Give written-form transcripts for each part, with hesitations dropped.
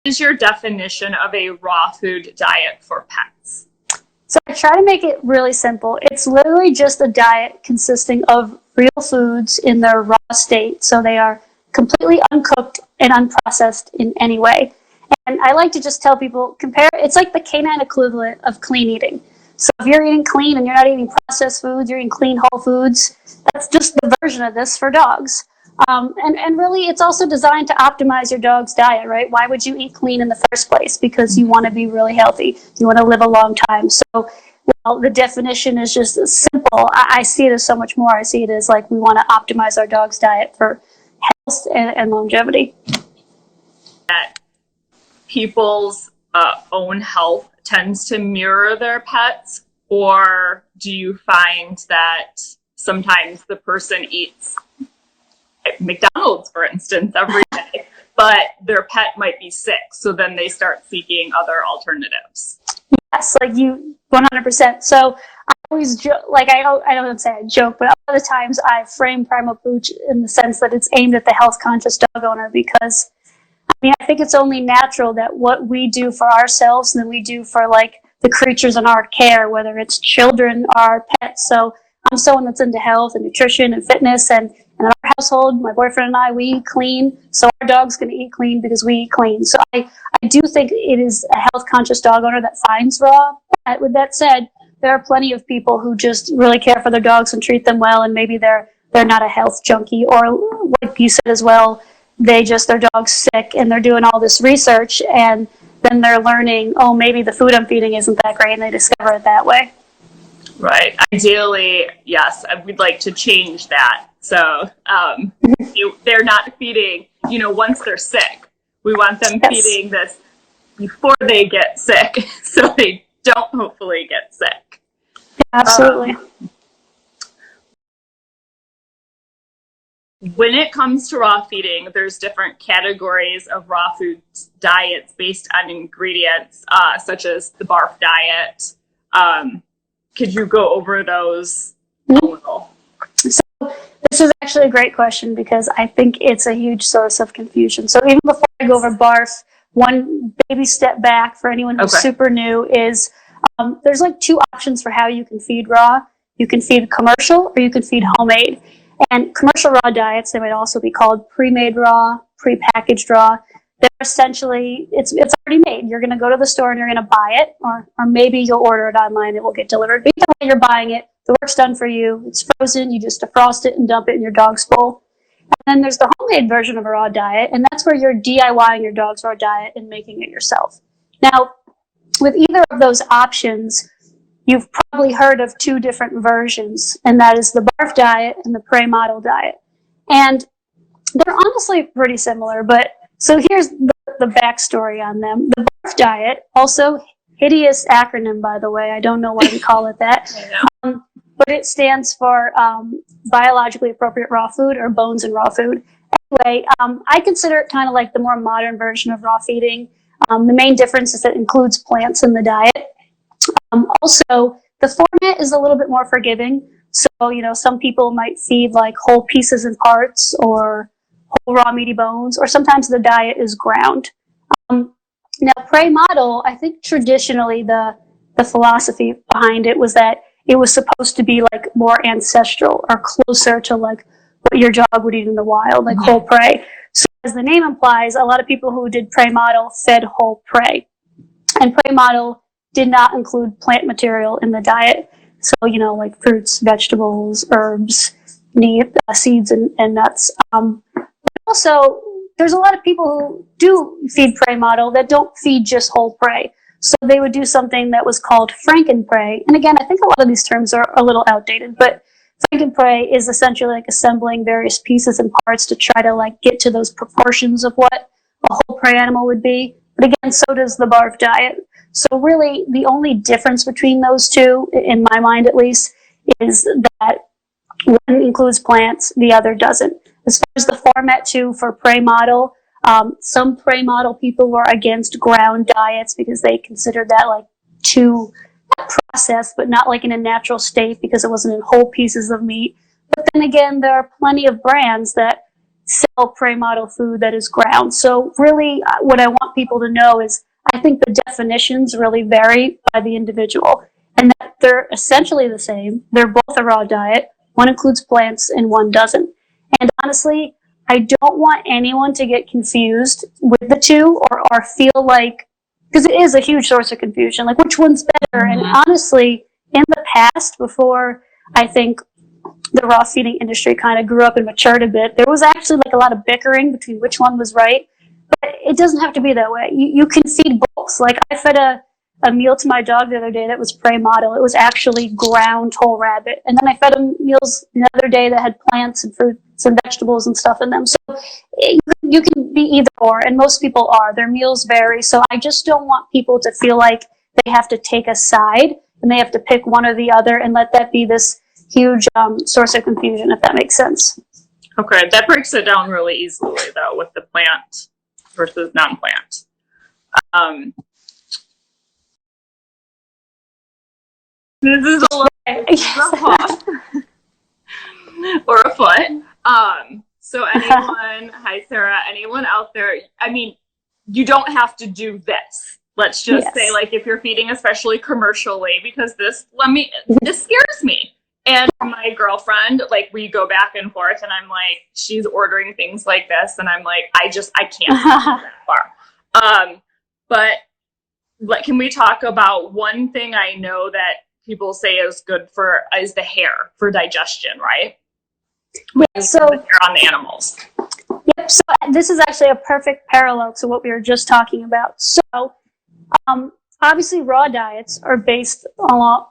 is your definition of a raw food diet for pets? So I try to make it really simple. It's literally just a diet consisting of real foods in their raw state. So they are completely uncooked and unprocessed in any way. And I like to just tell people, it's like the canine equivalent of clean eating. So if you're eating clean and you're not eating processed foods, you're eating clean whole foods, that's just the version of this for dogs. And really, it's also designed to optimize your dog's diet, right? Why would you eat clean in the first place? Because you want to be really healthy. You want to live a long time. So, well, the definition is just simple. I see it as so much more. I see it as like we want to optimize our dog's diet for health and longevity. That people's own health tends to mirror their pets, or do you find that sometimes the person eats McDonald's, for instance, every day, but their pet might be sick, so then they start seeking other alternatives? Yes, like you, 100%. So I always joke, I don't say I joke, but a lot of the times I frame Primal Pooch in the sense that it's aimed at the health-conscious dog owner, because I think it's only natural that what we do for ourselves and then we do for the creatures in our care, whether it's children or our pets. So I'm someone that's into health and nutrition and fitness, and in our household, my boyfriend and I, we eat clean, so our dog's going to eat clean because we eat clean. So I do think it is a health-conscious dog owner that finds raw. But with that said, there are plenty of people who just really care for their dogs and treat them well, and maybe they're not a health junkie, or like you said as well, their dog's sick and they're doing all this research and then they're learning, oh, maybe the food I'm feeding isn't that great, and they discover it that way. Right. Ideally, yes, we'd like to change that. So they're not feeding, once they're sick. We want them feeding this before they get sick so they don't hopefully get sick. Absolutely. When it comes to raw feeding, there's different categories of raw food diets based on ingredients, such as the barf diet. Could you go over those a little? So this is actually a great question because I think it's a huge source of confusion. So even before I go over barf, one baby step back for anyone who's super new is there's two options for how you can feed raw. You can feed commercial or you can feed homemade. And commercial raw diets, they might also be called pre-made raw, pre-packaged raw. They're essentially, it's already made. You're going to go to the store and you're going to buy it, or maybe you'll order it online. It will get delivered. But either way, you're buying it. The work's done for you. It's frozen. You just defrost it and dump it in your dog's bowl. And then there's the homemade version of a raw diet, and that's where you're DIYing your dog's raw diet and making it yourself. Now, with either of those options, you've probably heard of two different versions, and that is the barf diet and the prey model diet. And they're honestly pretty similar, but so here's the backstory on them. The barf diet, also hideous acronym, by the way. I don't know why we call it that. But it stands for biologically appropriate raw food, or bones and raw food. Anyway, I consider it kind of like the more modern version of raw feeding. The main difference is that it includes plants in the diet. Also, the format is a little bit more forgiving. So, some people might feed whole pieces and parts, or whole raw meaty bones, or sometimes the diet is ground. Now, prey model, I think traditionally the philosophy behind it was that it was supposed to be more ancestral, or closer to what your dog would eat in the wild, whole prey. So as the name implies, a lot of people who did prey model fed whole prey. And prey model did not include plant material in the diet. So, fruits, vegetables, herbs, seeds, and nuts. Also, there's a lot of people who do feed prey model that don't feed just whole prey. So they would do something that was called frankenprey. And again, I think a lot of these terms are a little outdated, but frankenprey is essentially assembling various pieces and parts to try to get to those proportions of what a whole prey animal would be. But again, so does the barf diet. So really, the only difference between those two, in my mind at least, is that one includes plants, the other doesn't. As far as the format too for prey model, some prey model people were against ground diets because they considered that too processed, but not in a natural state because it wasn't in whole pieces of meat. But then again, there are plenty of brands that sell prey model food that is ground. So really, what I want people to know is I think the definitions really vary by the individual, and that they're essentially the same. They're both a raw diet. One includes plants and one doesn't. And honestly, I don't want anyone to get confused with the two or feel like, because it is a huge source of confusion, like which one's better. And honestly, in the past, before I think the raw feeding industry kind of grew up and matured a bit, there was actually like a lot of bickering between which one was right. But it doesn't have to be that way. You can feed both. Like I fed a meal to my dog the other day that was prey model. It was actually ground whole rabbit. And then I fed him meals the other day that had plants and fruits and vegetables and stuff in them. So you can be either or, and most people are. Their meals vary. So I just don't want people to feel like they have to take a side and they have to pick one or the other and let that be this huge source of confusion, if that makes sense. Okay, that breaks it down really easily, though, with the plant versus non-plant. This is a half or a foot. So anyone, hi Sarah, anyone out there, I mean, you don't have to do this. Let's just say, like, if you're feeding, especially commercially, because this scares me. And my girlfriend, like, we go back and forth, and I'm like, she's ordering things like this, and I'm like, I can't go that far. But like, can we talk about one thing I know that people say is good is the hair for digestion, right? Yeah, so the hair on the animals. Yep. So this is actually a perfect parallel to what we were just talking about. So obviously, raw diets are based on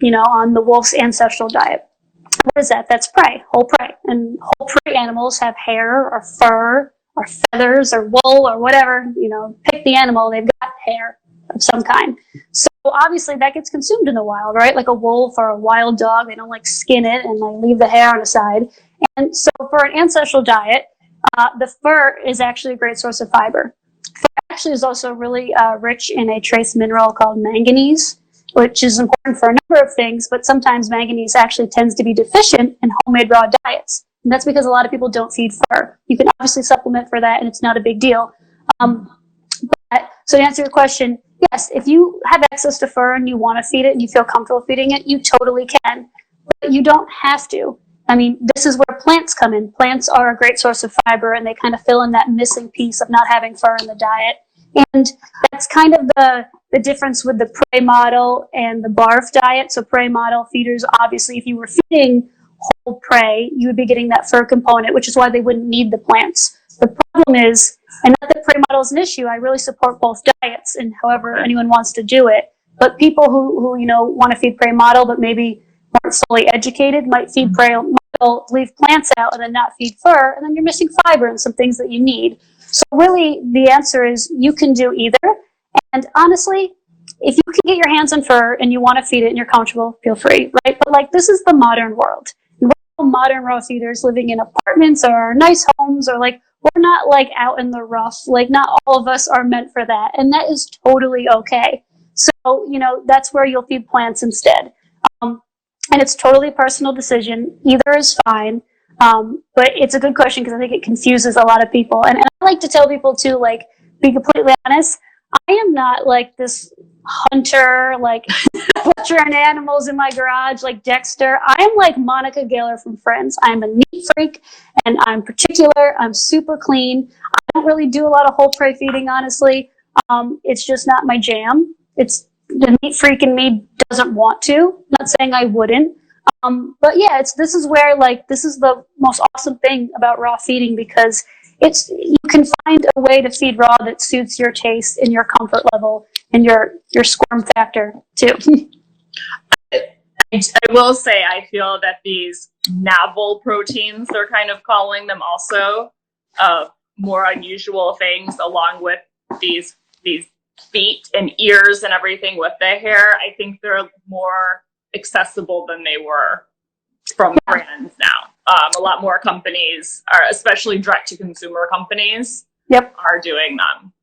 the wolf's ancestral diet. What is that? That's prey, whole prey. And whole prey animals have hair or fur or feathers or wool or whatever, pick the animal, they've got hair of some kind. So obviously that gets consumed in the wild, right? Like a wolf or a wild dog, they don't like skin it and like leave the hair on the side. And so for an ancestral diet, the fur is actually a great source of fiber. Fur actually is also really rich in a trace mineral called manganese, which is important for a number of things, but sometimes manganese actually tends to be deficient in homemade raw diets. And that's because a lot of people don't feed fur. You can obviously supplement for that, and it's not a big deal. So to answer your question, yes, if you have access to fur and you want to feed it and you feel comfortable feeding it, you totally can. But you don't have to. I mean, this is where plants come in. Plants are a great source of fiber, and they kind of fill in that missing piece of not having fur in the diet. And that's kind of the difference with the prey model and the barf diet. So prey model feeders, obviously, if you were feeding whole prey, you would be getting that fur component, which is why they wouldn't need the plants. The problem is, and not that prey model is an issue, I really support both diets and however anyone wants to do it. But people who want to feed prey model but maybe aren't fully educated might feed prey model, leave plants out, and then not feed fur, and then you're missing fiber and some things that you need. So really, the answer is you can do either. And honestly, if you can get your hands on fur and you want to feed it and you're comfortable, feel free, right? But like, this is the modern world. We're all modern raw feeders living in apartments or nice homes, or like, we're not like out in the rough. Like, not all of us are meant for that. And that is totally okay. So, that's where you'll feed plants instead. And it's totally a personal decision. Either is fine. But it's a good question because I think it confuses a lot of people. And I like to tell people too, like, be completely honest, I am not like this hunter, like butchering animals in my garage like Dexter. I am like Monica Geller from Friends. I'm a neat freak, and I'm particular. I'm super clean. I don't really do a lot of whole prey feeding, honestly. It's just not my jam. It's the neat freak in me doesn't want to. I'm not saying I wouldn't. But yeah, this is the most awesome thing about raw feeding, because you can find a way to feed raw that suits your taste and your comfort level and your squirm factor too. I will say, I feel that these novel proteins, they're kind of calling them also, more unusual things, along with these feet and ears and everything with the hair. I think they're more accessible than they were from brands now. A lot more companies, especially direct-to-consumer companies, are doing them.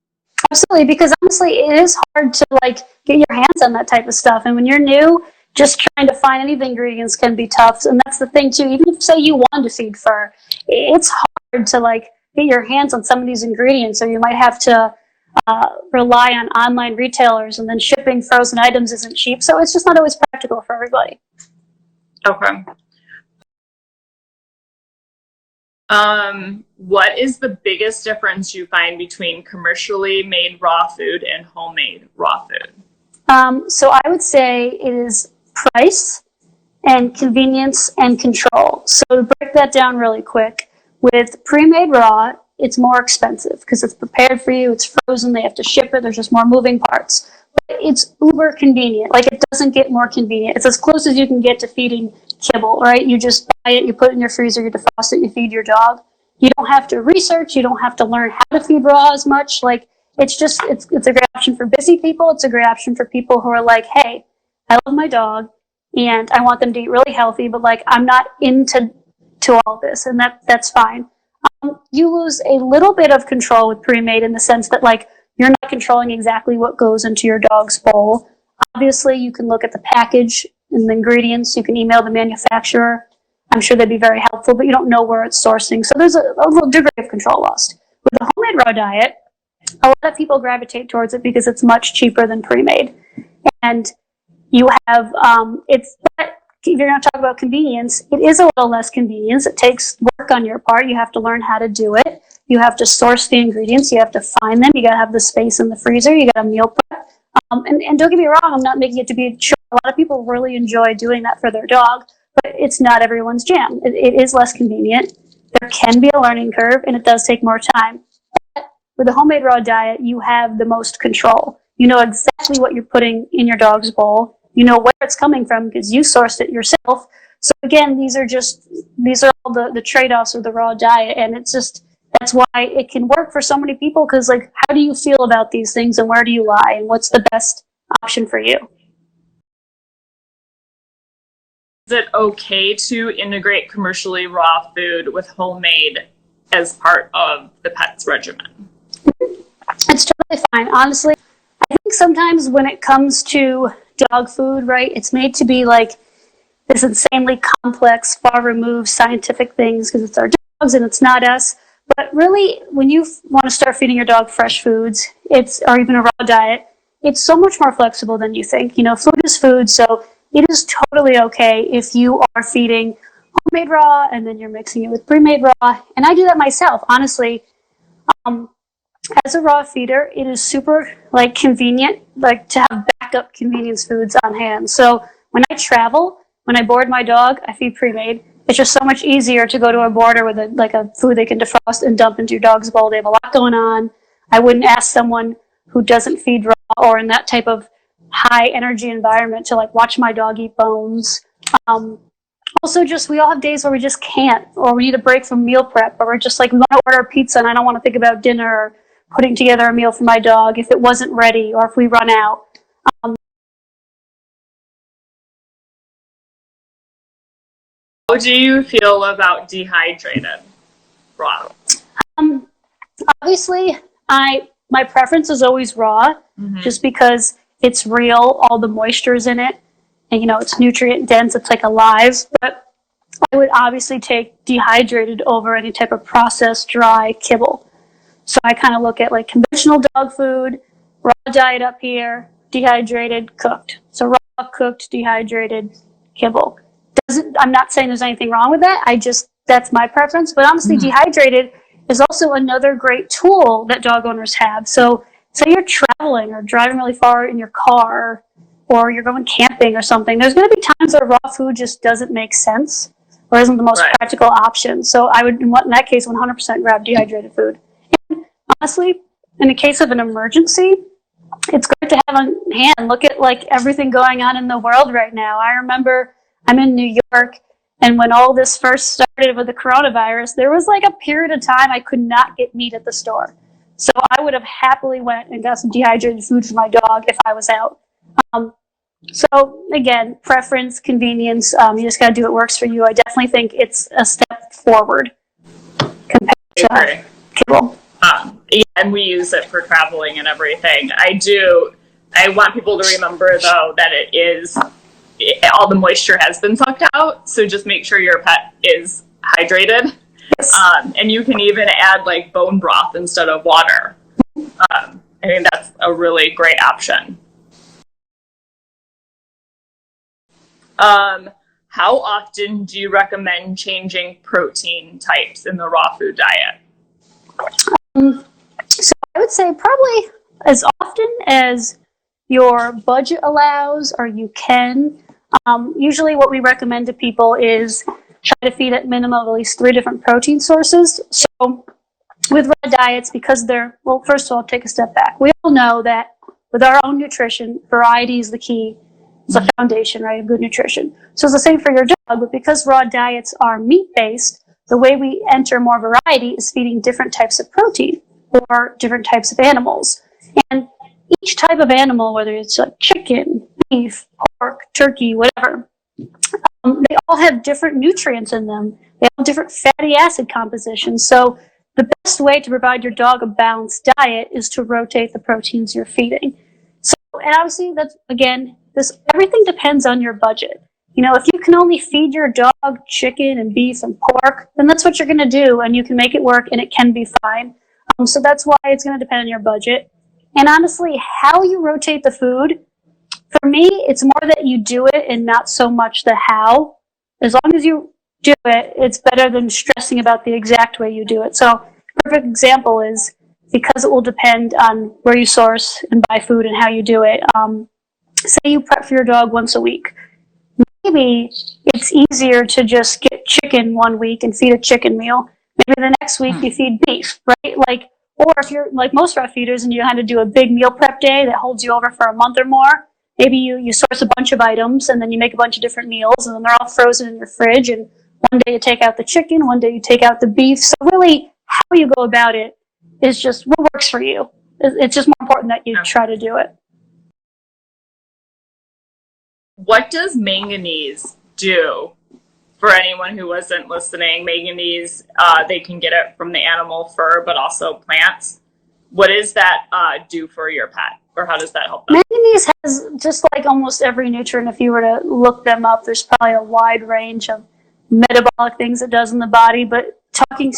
Absolutely, because honestly, it is hard to like get your hands on that type of stuff. And when you're new, just trying to find any of the ingredients can be tough. And that's the thing too, even if say you wanted to feed fur, it's hard to like get your hands on some of these ingredients, or you might have to rely on online retailers, and then shipping frozen items isn't cheap. So it's just not always practical for everybody. Okay. What is the biggest difference you find between commercially made raw food and homemade raw food? So I would say it is price and convenience and control. So to break that down really quick, with pre-made raw, it's more expensive because it's prepared for you, it's frozen, they have to ship it, there's just more moving parts. But it's uber convenient. Like, it doesn't get more convenient. It's as close as you can get to feeding kibble, right? You just buy it, you put it in your freezer, you defrost it, you feed your dog. You don't have to research, you don't have to learn how to feed raw as much. Like, it's a great option for busy people. It's a great option for people who are like, hey, I love my dog and I want them to eat really healthy, but like, I'm not into all this, and that's fine. You lose a little bit of control with pre-made in the sense that like, you're not controlling exactly what goes into your dog's bowl. Obviously, you can look at the package and the ingredients. You can email the manufacturer. I'm sure they'd be very helpful, but you don't know where it's sourcing. So there's a little degree of control lost. With the homemade raw diet, a lot of people gravitate towards it because it's much cheaper than pre-made. And you have, if you're going to talk about convenience, it is a little less convenience. It takes work on your part. You have to learn how to do it. You have to source the ingredients. You have to find them. You got to have the space in the freezer. You got to meal prep. And don't get me wrong, I'm not making it to be a chore. A lot of people really enjoy doing that for their dog, but it's not everyone's jam. It is less convenient. There can be a learning curve, and it does take more time. But with a homemade raw diet, you have the most control. You know exactly what you're putting in your dog's bowl. You know where it's coming from because you sourced it yourself. So again, these are all the trade-offs of the raw diet, and that's why it can work for so many people, because like, how do you feel about these things and where do you lie and what's the best option for you? Is it okay to integrate commercially raw food with homemade as part of the pet's regimen? It's totally fine. Honestly, I think sometimes when it comes to dog food, right, it's made to be like this insanely complex, far removed scientific things because it's our dogs and it's not us. But really, when you want to start feeding your dog fresh foods, or even a raw diet, it's so much more flexible than you think. You know, food is food, so it is totally okay if you are feeding homemade raw and then you're mixing it with pre-made raw. And I do that myself, honestly. As a raw feeder, it is super like convenient, like to have backup convenience foods on hand. So when I travel, when I board my dog, I feed pre-made. It's just so much easier to go to a boarder with a food they can defrost and dump into your dog's bowl. They have a lot going on. I wouldn't ask someone who doesn't feed raw or in that type of high energy environment to like watch my dog eat bones. Also, we all have days where we just can't, or we need a break from meal prep, or we're just like, we want to order pizza and I don't want to think about dinner or putting together a meal for my dog if it wasn't ready or if we run out. How do you feel about dehydrated raw? Obviously, my preference is always raw, just because it's real, all the moisture is in it, and it's nutrient dense, it's like alive. But I would obviously take dehydrated over any type of processed dry kibble. So I kind of look at like conventional dog food, raw diet up here, dehydrated, cooked. So raw, cooked, dehydrated, kibble. I'm not saying there's anything wrong with that. That's my preference. But honestly, dehydrated is also another great tool that dog owners have. So say you're traveling or driving really far in your car, or you're going camping or something, there's going to be times where raw food just doesn't make sense or isn't the most practical option. So I would, in that case, 100% grab dehydrated food. And honestly, in the case of an emergency, it's great to have on hand. Look at like everything going on in the world right now. I remember I'm in New York, and when all this first started with the coronavirus, there was like a period of time I could not get meat at the store. So I would have happily went and got some dehydrated food for my dog if I was out. So again, preference, convenience, you just got to do what works for you. I definitely think it's a step forward compared to kibble. Yeah, and we use it for traveling and everything. I want people to remember, though, that it is all the moisture has been sucked out. So just make sure your pet is hydrated. Yes. And you can even add like bone broth instead of water. I think that's a really great option. How often do you recommend changing protein types in the raw food diet? So I would say probably as often as your budget allows or you can. Usually what we recommend to people is try to feed at minimum at least 3 different protein sources. So with raw diets, because well, first of all, take a step back. We all know that with our own nutrition, variety is the key. It's the foundation, right, of good nutrition. So it's the same for your dog, but because raw diets are meat-based, the way we enter more variety is feeding different types of protein or different types of animals. And each type of animal, whether it's like chicken, beef, pork, turkey, whatever, they all have different nutrients in them. They have different fatty acid compositions. So the best way to provide your dog a balanced diet is to rotate the proteins you're feeding. So, and obviously that's, again, everything depends on your budget. You know, if you can only feed your dog chicken and beef and pork, then that's what you're going to do, and you can make it work, and it can be fine. So that's why it's going to depend on your budget. And honestly, how you rotate the food, for me, it's more that you do it and not so much the how. As long as you do it, it's better than stressing about the exact way you do it. So a perfect example is, because it will depend on where you source and buy food and how you do it. Say you prep for your dog once a week. Maybe it's easier to just get chicken one week and feed a chicken meal. Maybe the next week you feed beef, right? Or if you're like most raw feeders and you had to do a big meal prep day that holds you over for a month or more, maybe you source a bunch of items and then you make a bunch of different meals and then they're all frozen in your fridge, and one day you take out the chicken, one day you take out the beef. So really, how you go about it is just what works for you. It's just more important that you try to do it. What does manganese do? For anyone who wasn't listening, manganese, they can get it from the animal fur, but also plants. What does that do for your pet? Or how does that help them? Manganese has, just like almost every nutrient, if you were to look them up, there's probably a wide range of metabolic things it does in the body. But talking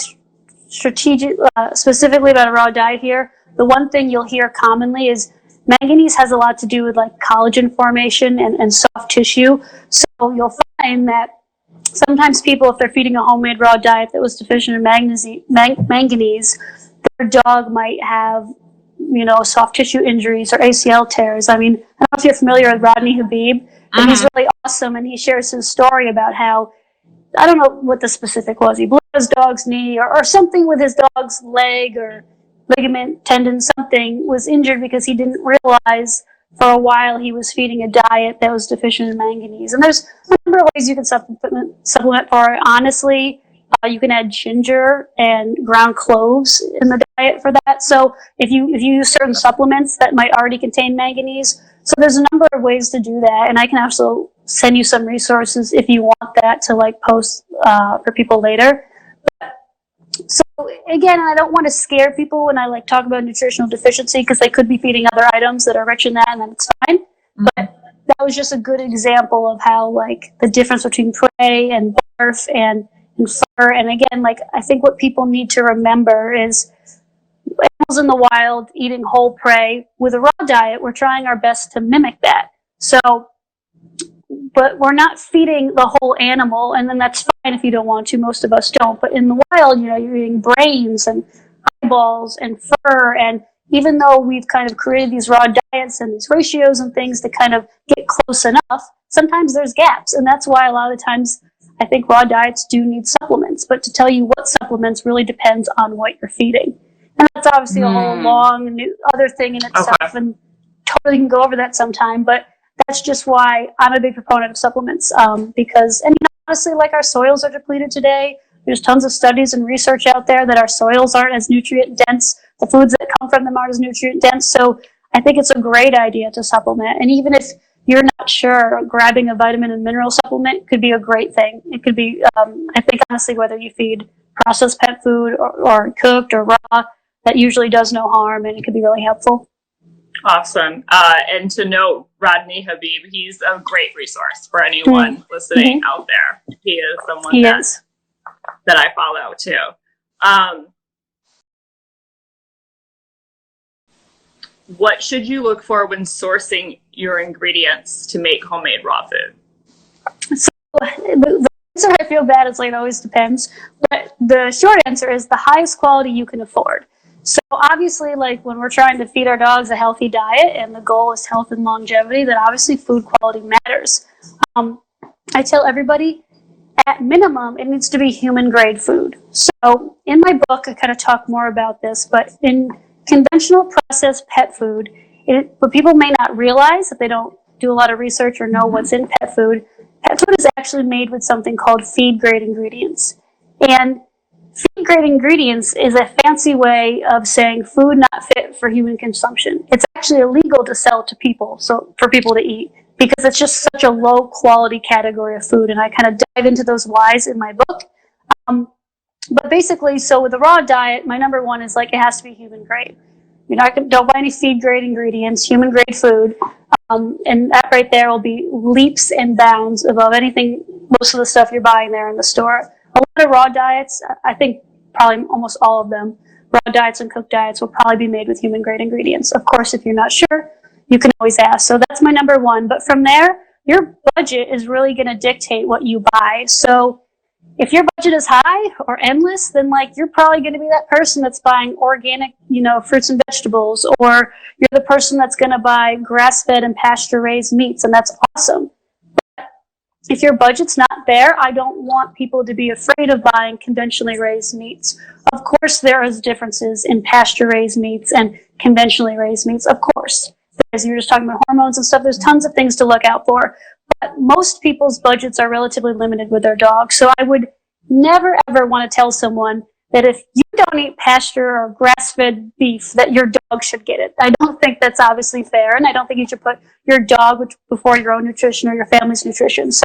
specifically about a raw diet here, the one thing you'll hear commonly is manganese has a lot to do with like collagen formation and soft tissue. So you'll find that sometimes people, if they're feeding a homemade raw diet that was deficient in manganese, their dog might have, you know, soft tissue injuries or ACL tears. I mean, I don't know if you're familiar with Rodney Habib, but he's really awesome, and he shares his story about how, I don't know what the specific was, he blew his dog's knee or something with his dog's leg or ligament, tendon, something was injured because he didn't realize for a while he was feeding a diet that was deficient in manganese. And there's a number of ways you can supplement for it. Honestly, you can add ginger and ground cloves in the diet for that. So if you use certain supplements that might already contain manganese, so there's a number of ways to do that. And I can also send you some resources if you want that to like post for people later. So again, I don't want to scare people when I like talk about nutritional deficiency, because they could be feeding other items that are rich in that, and then it's fine. But that was just a good example of how like the difference between prey and barf and fur. And again, like I think what people need to remember is animals in the wild eating whole prey. With a raw diet, we're trying our best to mimic that. So, but we're not feeding the whole animal, and then that's fine if you don't want to. Most of us don't. But in the wild, you know, you're eating brains and eyeballs and fur, and even though we've kind of created these raw diets and these ratios and things to kind of get close enough, sometimes there's gaps, and that's why a lot of the times I think raw diets do need supplements. But to tell you what supplements really depends on what you're feeding. And that's obviously a whole long new other thing in itself, and totally can go over that sometime. But that's just why I'm a big proponent of supplements, because, and honestly, like our soils are depleted today. There's tons of studies and research out there that our soils aren't as nutrient dense. The foods that come from them aren't as nutrient dense. So I think it's a great idea to supplement. And even if you're not sure, grabbing a vitamin and mineral supplement could be a great thing. It could be, I think honestly, whether you feed processed pet food or cooked or raw, that usually does no harm, and it could be really helpful. Awesome. And to note, Rodney Habib, he's a great resource for anyone listening out there. He is someone that I follow too. What should you look for when sourcing your ingredients to make homemade raw food? So the answer I feel bad is like it always depends. But the short answer is the highest quality you can afford. So obviously, like when we're trying to feed our dogs a healthy diet and the goal is health and longevity, then obviously food quality matters. I tell everybody, at minimum, it needs to be human grade food. So in my book, I kind of talk more about this, but in conventional processed pet food, what people may not realize if they don't do a lot of research or know what's in pet food is actually made with something called feed grade ingredients. And feed grade ingredients is a fancy way of saying food not fit for human consumption. It's actually illegal to sell to people, so for people to eat, because it's just such a low quality category of food. And I kind of dive into those whys in my book. But basically, so with the raw diet, my number one is like it has to be human grade. Don't buy any feed grade ingredients, human grade food. And that right there will be leaps and bounds above anything, most of the stuff you're buying there in the store. A lot of raw diets, I think probably almost all of them, raw diets and cooked diets will probably be made with human grade ingredients. Of course, if you're not sure, you can always ask. So that's my number one. But from there, your budget is really going to dictate what you buy. So if your budget is high or endless, then like you're probably going to be that person that's buying organic, fruits and vegetables, or you're the person that's going to buy grass-fed and pasture-raised meats, and that's awesome. But if your budget's not there, I don't want people to be afraid of buying conventionally raised meats. Of course, there is differences in pasture-raised meats and conventionally raised meats. Of course, as you were just talking about hormones and stuff, there's tons of things to look out for. But most people's budgets are relatively limited with their dogs. So I would never, ever want to tell someone that if you don't eat pasture or grass-fed beef, that your dog should get it. I don't think that's obviously fair, and I don't think you should put your dog before your own nutrition or your family's nutrition. So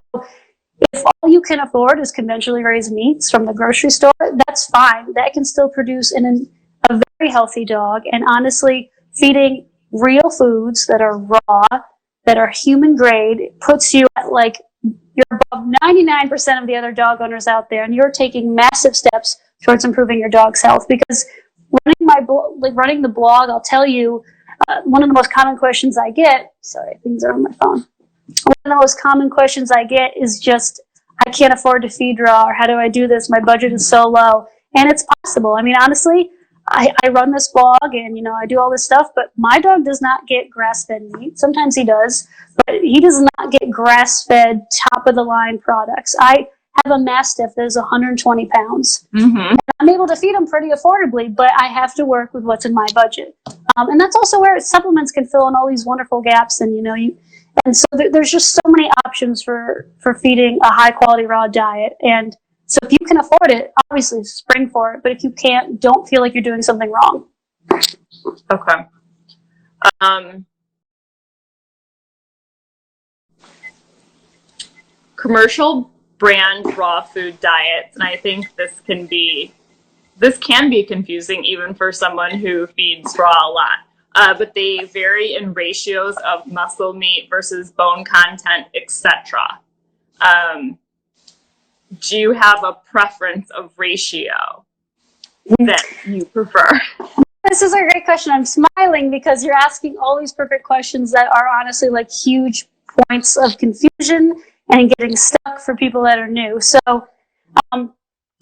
if all you can afford is conventionally raised meats from the grocery store, that's fine. That can still produce a very healthy dog. And honestly, feeding real foods that are raw, that are human grade, puts you at like you're above 99% of the other dog owners out there, and you're taking massive steps towards improving your dog's health. Because running the blog, I'll tell you, one of the most common questions I get. Sorry, things are on my phone. One of the most common questions I get is just, I can't afford to feed raw, or how do I do this? My budget is so low, and it's possible. I mean, honestly, I run this blog and, I do all this stuff, but my dog does not get grass-fed meat. Sometimes he does, but he does not get grass-fed, top-of-the-line products. I have a Mastiff that is 120 pounds. And I'm able to feed him pretty affordably, but I have to work with what's in my budget. And that's also where supplements can fill in all these wonderful gaps. And, and so there's just so many options for feeding a high-quality raw diet. And so if you can afford it, obviously spring for it. But if you can't, don't feel like you're doing something wrong. Okay. Commercial brand raw food diets, and I think this can be confusing even for someone who feeds raw a lot. But they vary in ratios of muscle meat versus bone content, etc. Do you have a preference of ratio that you prefer? This is a great question. I'm smiling because you're asking all these perfect questions that are honestly like huge points of confusion and getting stuck for people that are new. So I'm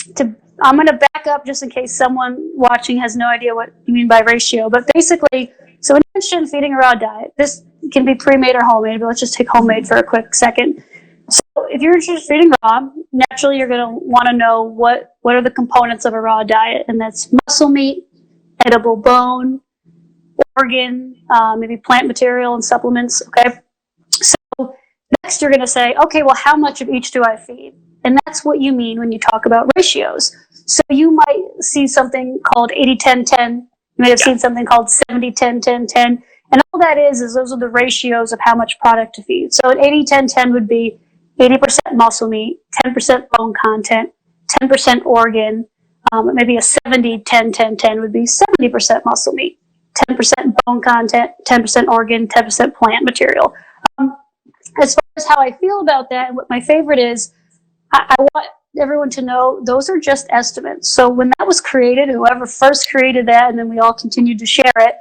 going to back up just in case someone watching has no idea what you mean by ratio. But basically, so when you're interested in feeding a raw diet, this can be pre-made or homemade, but let's just take homemade for a quick second. So if you're interested in feeding raw, naturally you're going to want to know what are the components of a raw diet, and that's muscle meat, edible bone, organ, maybe plant material and supplements, okay? So next you're going to say, okay, well, how much of each do I feed? And that's what you mean when you talk about ratios. So you might see something called 80-10-10. You may have seen something called 70-10-10-10. And all that is those are the ratios of how much product to feed. So an 80-10-10 would be 80% muscle meat, 10% bone content, 10% organ. Maybe a 70-10-10-10 would be 70% muscle meat. 10% bone content, 10% organ, 10% plant material. As far as how I feel about that and what my favorite is, I want everyone to know those are just estimates. So when that was created, whoever first created that, and then we all continued to share it,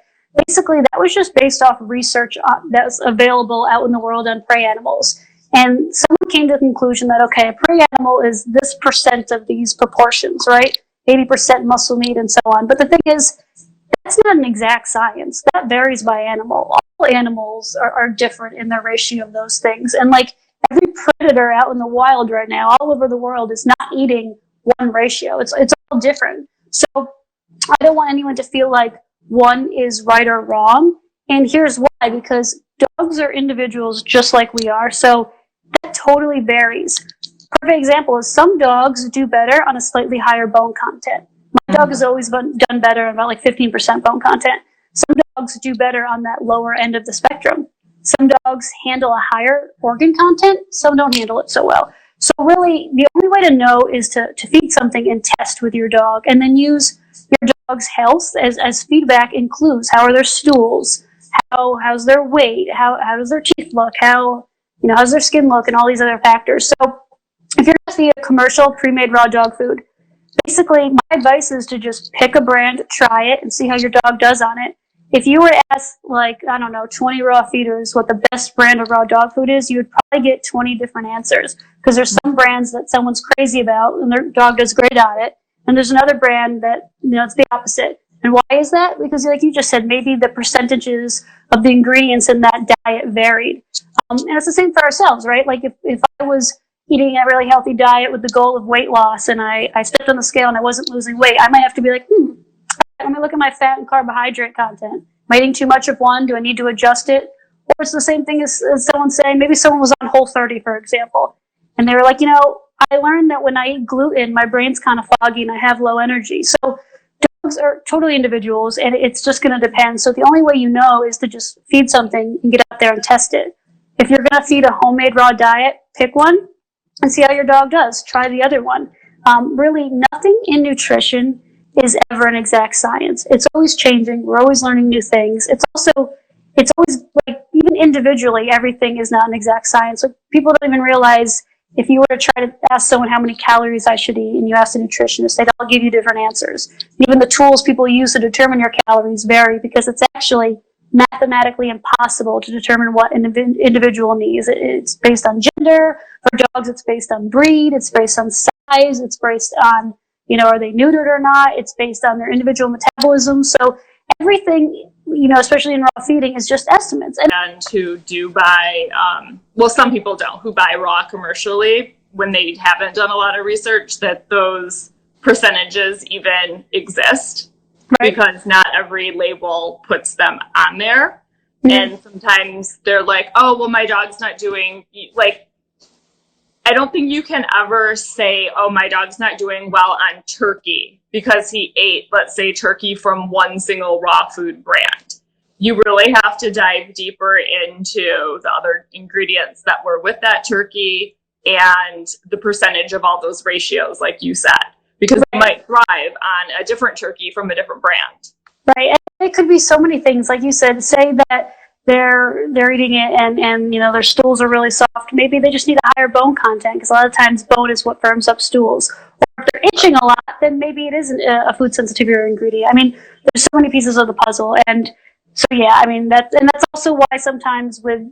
basically that was just based off of research that's available out in the world on prey animals. And someone came to the conclusion that, okay, a prey animal is this percent of these proportions, right? 80% muscle meat and so on. But the thing is, that's not an exact science. That varies by animal. All animals are different in their ratio of those things. And like every predator out in the wild right now, all over the world, is not eating one ratio. It's all different. So I don't want anyone to feel like one is right or wrong. And here's why, because dogs are individuals just like we are. So that totally varies. Perfect example is some dogs do better on a slightly higher bone content. My dog has always done better on about like 15% bone content. Some dogs do better on that lower end of the spectrum. Some dogs handle a higher organ content, some don't handle it so well. So really, the only way to know is to feed something and test with your dog, and then use your dog's health as feedback in clues. How are their stools? How's their weight? How does their teeth look? How's their skin look? And all these other factors. So if you're going to feed a commercial pre-made raw dog food, basically my advice is to just pick a brand, try it, and see how your dog does on it. If you were to ask, 20 raw feeders what the best brand of raw dog food is, you would probably get 20 different answers. Because there's some brands that someone's crazy about and their dog does great at it. And there's another brand that, it's the opposite. And why is that? Because like you just said, maybe the percentages of the ingredients in that diet varied. And it's the same for ourselves, right? Like if I was eating a really healthy diet with the goal of weight loss and I stepped on the scale and I wasn't losing weight, I might have to be like, let me look at my fat and carbohydrate content. Am I eating too much of one? Do I need to adjust it? Or it's the same thing as someone saying, maybe someone was on Whole30, for example, and they were like, I learned that when I eat gluten, my brain's kind of foggy and I have low energy. So dogs are totally individuals, and it's just going to depend. So the only way you know is to just feed something and get out there and test it. If you're going to feed a homemade raw diet, pick one and see how your dog does. Try the other one. Really, nothing in nutrition is ever an exact science. It's always changing. We're always learning new things. It's always like, even individually, everything is not an exact science. So people don't even realize, if you were to try to ask someone how many calories I should eat and you ask a nutritionist, they'd all give you different answers. Even the tools people use to determine your calories vary, because it's actually mathematically impossible to determine what an individual needs. It's based on gender. For dogs, it's based on breed. It's based on size. It's based on, are they neutered or not? It's based on their individual metabolism. So everything, especially in raw feeding, is just estimates. And who do buy, some people don't, who buy raw commercially when they haven't done a lot of research, that those percentages even exist. Right. Because not every label puts them on there. Mm-hmm. And sometimes they're like, oh, well, my dog's not doing, I don't think you can ever say, oh, my dog's not doing well on turkey because he ate, let's say, turkey from one single raw food brand. You really have to dive deeper into the other ingredients that were with that turkey and the percentage of all those ratios, like you said, because they might thrive on a different turkey from a different brand. Right. And it could be so many things. Like you said, say that they're eating it and their stools are really soft. Maybe they just need a higher bone content, because a lot of times bone is what firms up stools. Or if they're itching a lot, then maybe it isn't a food sensitivity ingredient. I mean, there's so many pieces of the puzzle. And so, yeah, I mean, that's also why sometimes with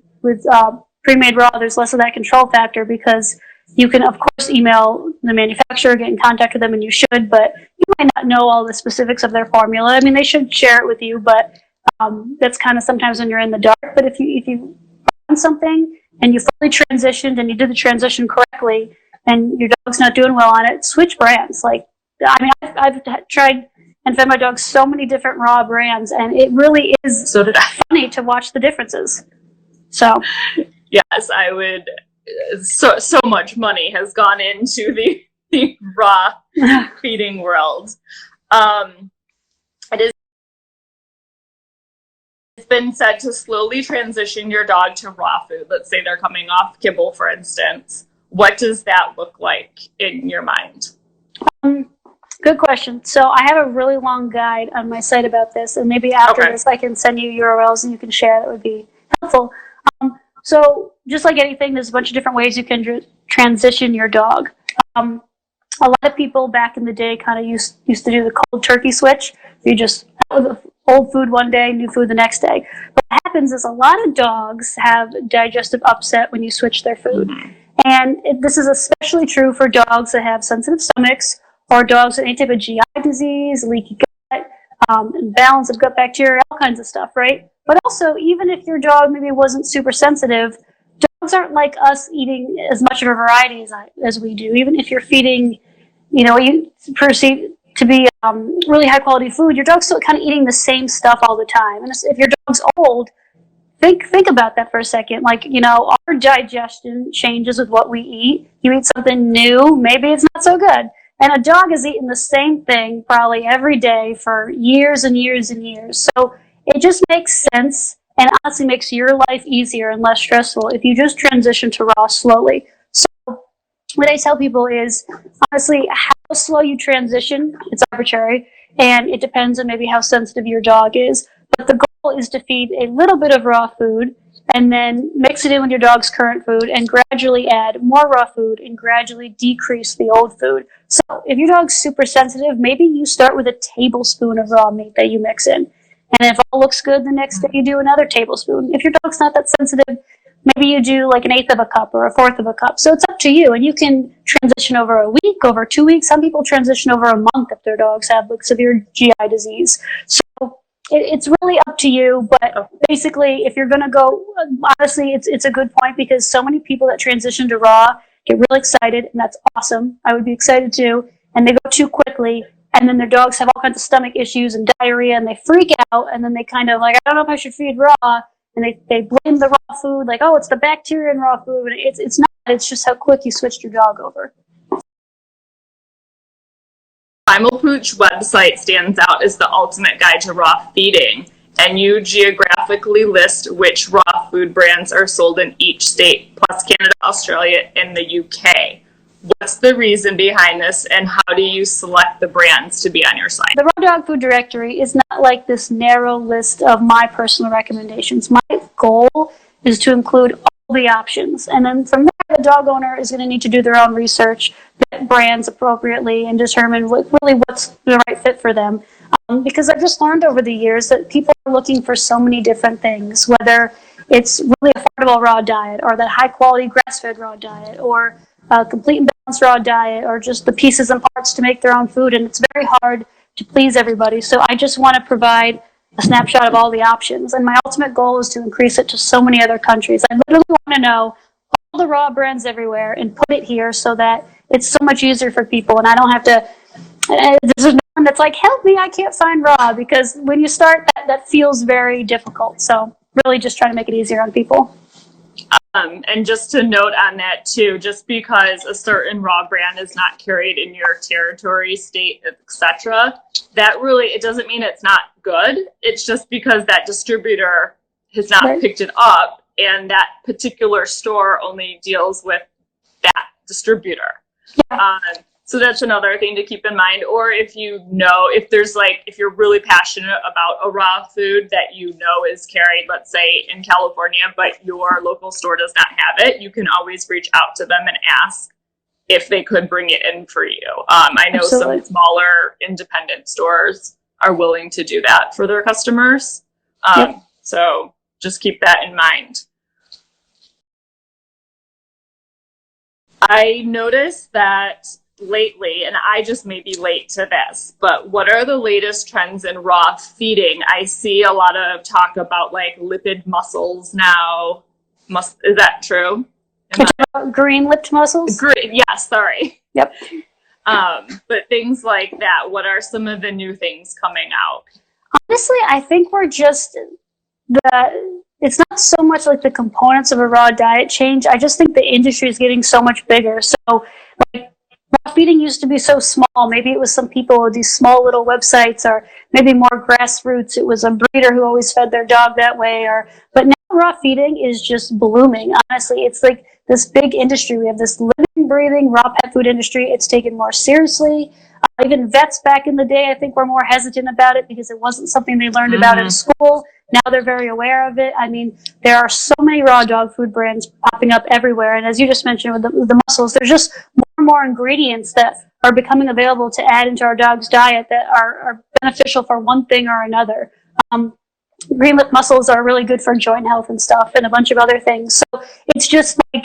pre-made raw, there's less of that control factor, because you can, of course, email the manufacturer, get in contact with them, and you should, but you might not know all the specifics of their formula. I mean, they should share it with you, but that's kind of sometimes when you're in the dark. But if you found something and you fully transitioned and you did the transition correctly and your dog's not doing well on it, switch brands. Like, I mean, I've tried and fed my dog so many different raw brands, and it really is funny to watch the differences. So, yes, I would. So much money has gone into the raw feeding world. It's been said to slowly transition your dog to raw food. Let's say they're coming off kibble, for instance. What does that look like in your mind? Good question. So I have a really long guide on my site about this, and maybe after this I can send you URLs and you can share. That would be helpful. So just like anything, there's a bunch of different ways you can transition your dog. A lot of people back in the day kind of used to do the cold turkey switch. You just out with old food one day, new food the next day. But what happens is a lot of dogs have digestive upset when you switch their food. And this is especially true for dogs that have sensitive stomachs, or dogs with any type of GI disease, leaky gut, imbalance of gut bacteria, all kinds of stuff, right? But also, even if your dog maybe wasn't super sensitive, dogs aren't like us eating as much of a variety as we do. Even if you're feeding, you perceive to be really high quality food, your dog's still kind of eating the same stuff all the time. And if your dog's old, think about that for a second. Like, our digestion changes with what we eat. You eat something new, maybe it's not so good. And a dog has eaten the same thing probably every day for years and years and years. So it just makes sense and honestly makes your life easier and less stressful if you just transition to raw slowly. So what I tell people is, honestly, how slow you transition, it's arbitrary, and it depends on maybe how sensitive your dog is. But the goal is to feed a little bit of raw food and then mix it in with your dog's current food and gradually add more raw food and gradually decrease the old food. So if your dog's super sensitive, maybe you start with a tablespoon of raw meat that you mix in. And if all looks good, the next day you do another tablespoon. If your dog's not that sensitive, maybe you do like an eighth of a cup or a fourth of a cup. So it's up to you. And you can transition over a week, over 2 weeks. Some people transition over a month if their dogs have like severe GI disease. So it's really up to you, but basically, if you're going to go, honestly, it's a good point because so many people that transition to raw get really excited, and that's awesome. I would be excited too, and they go too quickly, and then their dogs have all kinds of stomach issues and diarrhea, and they freak out, and then they kind of like, I don't know if I should feed raw, and they blame the raw food, like, oh, it's the bacteria in raw food. And it's not. It's just how quick you switched your dog over. Primal Pooch website stands out as the ultimate guide to raw feeding, and you geographically list which raw food brands are sold in each state, plus Canada, Australia, and the UK. What's the reason behind this, and how do you select the brands to be on your site? The Raw Dog Food Directory is not like this narrow list of my personal recommendations. My goal is to include all the options, and then from there, the dog owner is going to need to do their own research, vet brands appropriately, and determine really what's the right fit for them. Because I've just learned over the years that people are looking for so many different things, whether it's really affordable raw diet, or that high-quality grass-fed raw diet, or a complete and balanced raw diet, or just the pieces and parts to make their own food, and it's very hard to please everybody. So I just want to provide a snapshot of all the options, and my ultimate goal is to increase it to so many other countries. I literally want to know all the raw brands everywhere and put it here so that it's so much easier for people, and I don't have to, there's no one that's like, help me, I can't find raw, because when you start, that feels very difficult. So really just trying to make it easier on people. And just to note on that too, just because a certain raw brand is not carried in your territory, state, etc., that really, it doesn't mean it's not good. It's just because that distributor has not picked it up, and that particular store only deals with that distributor. Yeah. So that's another thing to keep in mind. Or if if you're really passionate about a raw food that is carried, let's say in California, but your local store does not have it, you can always reach out to them and ask if they could bring it in for you. I know Absolutely. Some smaller independent stores are willing to do that for their customers. So just keep that in mind. I noticed that lately, and I just may be late to this, but what are the latest trends in raw feeding? I see a lot of talk about like lipid mussels now. Is that true? Green-lipped mussels? Green, yeah, sorry. Yep. But things like that, what are some of the new things coming out? Honestly, I think we're just it's not so much like the components of a raw diet change. I just think the industry is getting so much bigger. So like raw feeding used to be so small. Maybe it was some people with these small little websites, or maybe more grassroots. It was a breeder who always fed their dog that way. But now raw feeding is just blooming. Honestly, it's like this big industry. We have this living, breathing raw pet food industry. It's taken more seriously. Even vets back in the day, I think, were more hesitant about it because it wasn't something they learned about in school. Now they're very aware of it. I mean, there are so many raw dog food brands popping up everywhere. And as you just mentioned with the mussels, there's just more and more ingredients that are becoming available to add into our dog's diet that are beneficial for one thing or another. Green lip mussels are really good for joint health and stuff and a bunch of other things. So it's just like,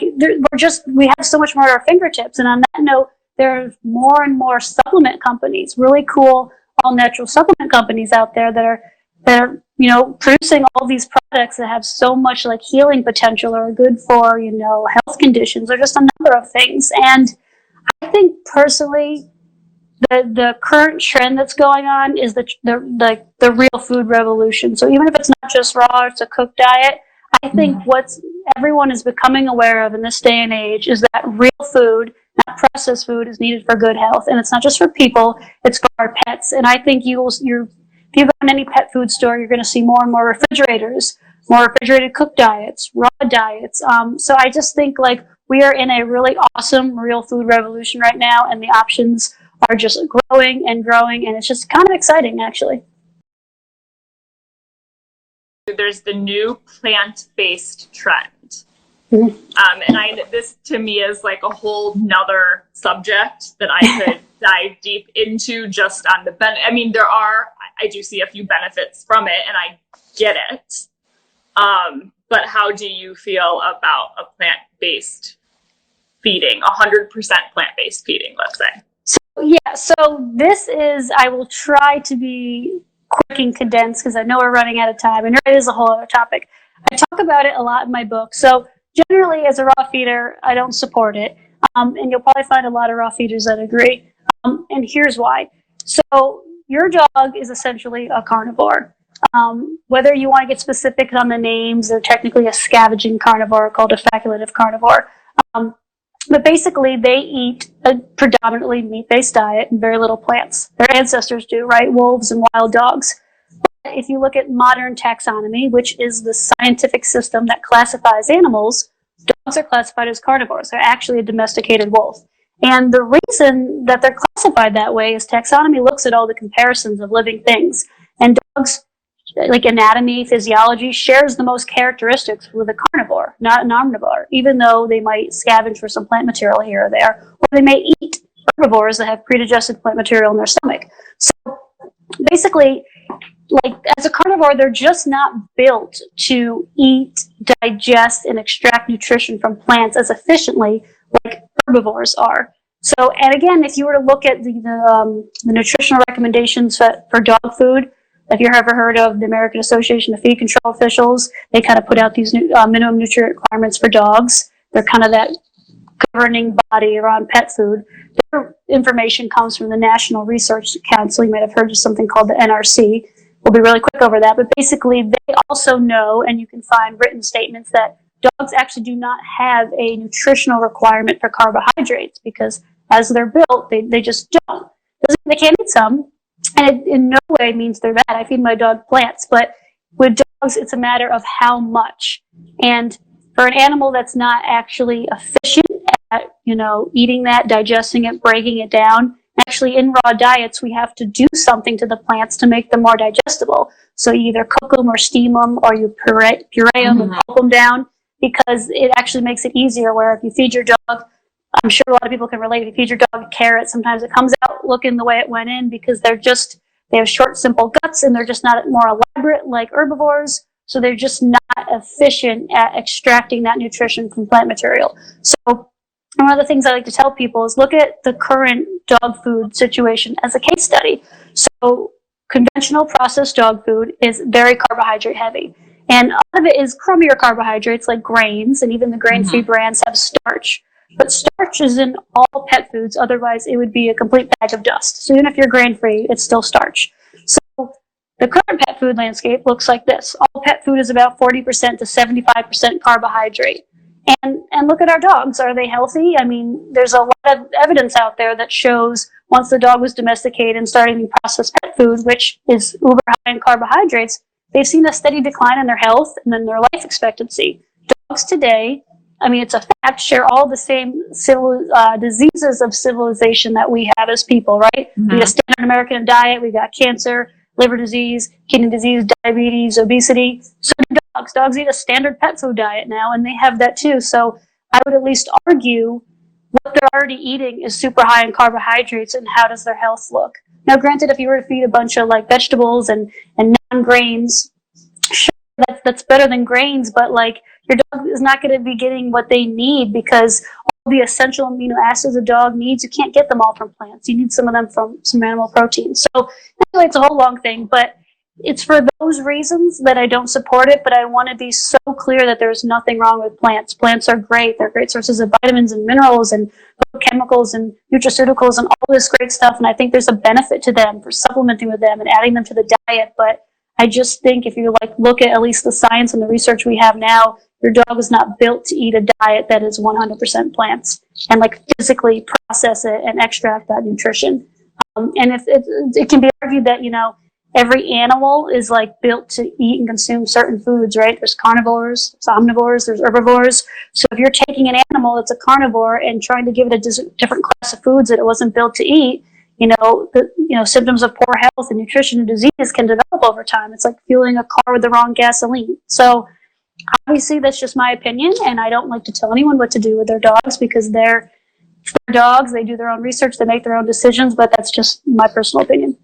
we have so much more at our fingertips. And on that note, there's more and more supplement companies, really cool all natural supplement companies out there that are producing all these products that have so much like healing potential or are good for health conditions or just a number of things. And I think personally, the current trend that's going on is the real food revolution. So even if it's not just raw, it's a cooked diet. I think what everyone is becoming aware of in this day and age is that real food, not processed food, is needed for good health. And it's not just for people, it's for our pets. And I think if you go in any pet food store, you're going to see more and more refrigerators, more refrigerated cooked diets, raw diets. So I just think like we are in a really awesome real food revolution right now, and the options are just growing and growing, and it's just kind of exciting, actually. There's the new plant-based trend. Mm-hmm. And this to me is like a whole nother subject that I could dive deep into just on the I do see a few benefits from it and I get it. But how do you feel about a plant-based feeding, 100% plant-based feeding, let's say? So this is, I will try to be quick and condensed because I know we're running out of time, and it is a whole other topic. I talk about it a lot in my book. So generally, as a raw feeder, I don't support it. And you'll probably find a lot of raw feeders that agree. And here's why. So your dog is essentially a carnivore. Whether you want to get specific on the names, they're technically a scavenging carnivore called a facultative carnivore. But basically, they eat a predominantly meat-based diet and very little plants. Their ancestors do, right? Wolves and wild dogs. But if you look at modern taxonomy, which is the scientific system that classifies animals, dogs are classified as carnivores. They're actually a domesticated wolf. And the reason that they're classified that way is taxonomy looks at all the comparisons of living things. And dogs, like anatomy, physiology, shares the most characteristics with a carnivore, not an omnivore, even though they might scavenge for some plant material here or there, or they may eat herbivores that have pre-digested plant material in their stomach. So basically, like as a carnivore, they're just not built to eat, digest, and extract nutrition from plants as efficiently like herbivores are. So, and again, if you were to look at the nutritional recommendations for dog food, if you've ever heard of the American Association of Feed Control Officials, they kind of put out these minimum nutrient requirements for dogs. They're kind of that governing body around pet food. Their information comes from the National Research Council. You might have heard of something called the NRC. We'll be really quick over that. But basically, they also know, and you can find written statements, that dogs actually do not have a nutritional requirement for carbohydrates because as they're built, they just don't. Doesn't mean they can't eat some. And it in no way means they're bad. I feed my dog plants, but with dogs, it's a matter of how much. And for an animal that's not actually efficient at, eating that, digesting it, breaking it down, actually in raw diets, we have to do something to the plants to make them more digestible. So you either cook them or steam them, or you puree them and pulp them down, because it actually makes it easier. Where if you feed your dog, I'm sure a lot of people can relate. If you feed your dog a carrot, sometimes it comes out looking the way it went in because they have short, simple guts, and they're just not more elaborate like herbivores. So they're just not efficient at extracting that nutrition from plant material. So one of the things I like to tell people is look at the current dog food situation as a case study. So conventional processed dog food is very carbohydrate heavy. And a lot of it is crummier carbohydrates like grains, and even the grain-free brands have starch. But starch is in all pet foods, otherwise it would be a complete bag of dust. So even if you're grain-free, it's still starch. So the current pet food landscape looks like this. All pet food is about 40% to 75% carbohydrate. And look at our dogs. Are they healthy? I mean, there's a lot of evidence out there that shows once the dog was domesticated and started eating processed pet food, which is uber high in carbohydrates, they've seen a steady decline in their health and in their life expectancy. Dogs today I mean, it's a fact, share all the same diseases of civilization that we have as people, right? Mm-hmm. We got a standard American diet, we got cancer, liver disease, kidney disease, diabetes, obesity. So do dogs. Dogs eat a standard pet food diet now, and they have that too. So I would at least argue what they're already eating is super high in carbohydrates, and how does their health look? Now, granted, if you were to feed a bunch of like vegetables and non-grains, sure, that's better than grains, but like your dog is not going to be getting what they need, because all the essential amino acids a dog needs, you can't get them all from plants. You need some of them from some animal protein. So anyway, it's a whole long thing, but it's for those reasons that I don't support it, but I want to be so clear that there's nothing wrong with plants. Plants are great. They're great sources of vitamins and minerals and chemicals and nutraceuticals and all this great stuff, and I think there's a benefit to them for supplementing with them and adding them to the diet. But I just think if you like look at least the science and the research we have now, your dog is not built to eat a diet that is 100% plants and like physically process it and extract that nutrition. And if it can be argued that, you know, every animal is like built to eat and consume certain foods, right? There's carnivores, there's omnivores, there's herbivores. So if you're taking an animal that's a carnivore and trying to give it a different class of foods that it wasn't built to eat, symptoms of poor health and nutrition and disease can develop over time. It's like fueling a car with the wrong gasoline. So obviously that's just my opinion, and I don't like to tell anyone what to do with their dogs, because they're dogs, they do their own research, they make their own decisions, but that's just my personal opinion.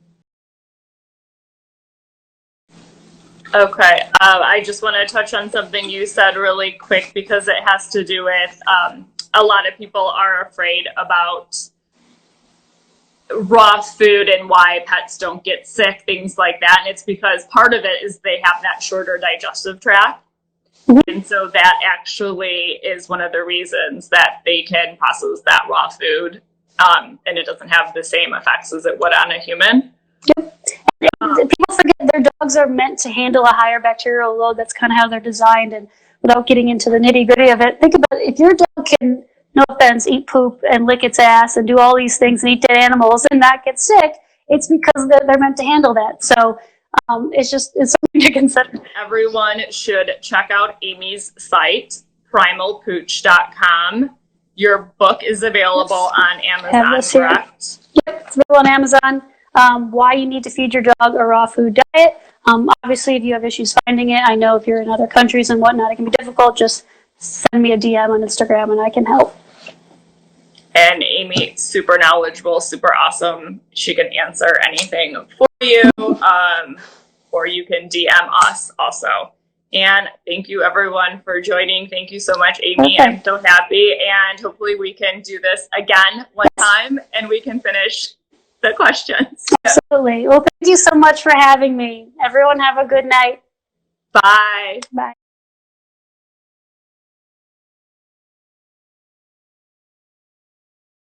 Okay, I just want to touch on something you said really quick, because it has to do with a lot of people are afraid about raw food and why pets don't get sick, things like that. And it's because part of it is they have that shorter digestive tract. And so that actually is one of the reasons that they can process that raw food, and it doesn't have the same effects as it would on a human. Yep. People forget their dogs are meant to handle a higher bacterial load. That's kind of how they're designed. And without getting into the nitty gritty of it, think about it. If your dog can, no offense, eat poop and lick its ass and do all these things and eat dead animals and not get sick, it's because they're meant to handle that. So it's something to consider. Everyone should check out Amy's site, primalpooch.com. Your book is available on Amazon, correct? Yep, it's available on Amazon. Why you need to feed your dog a raw food diet. Obviously, if you have issues finding it, I know if you're in other countries and whatnot, it can be difficult. Just send me a DM on Instagram and I can help. And Amy, super knowledgeable, super awesome. She can answer anything for you, or you can DM us also. And thank you, everyone, for joining. Thank you so much, Amy. Okay. I'm so happy. And hopefully we can do this again one time and we can finish the questions. Absolutely. Well, thank you so much for having me. Everyone have a good night. Bye. Bye.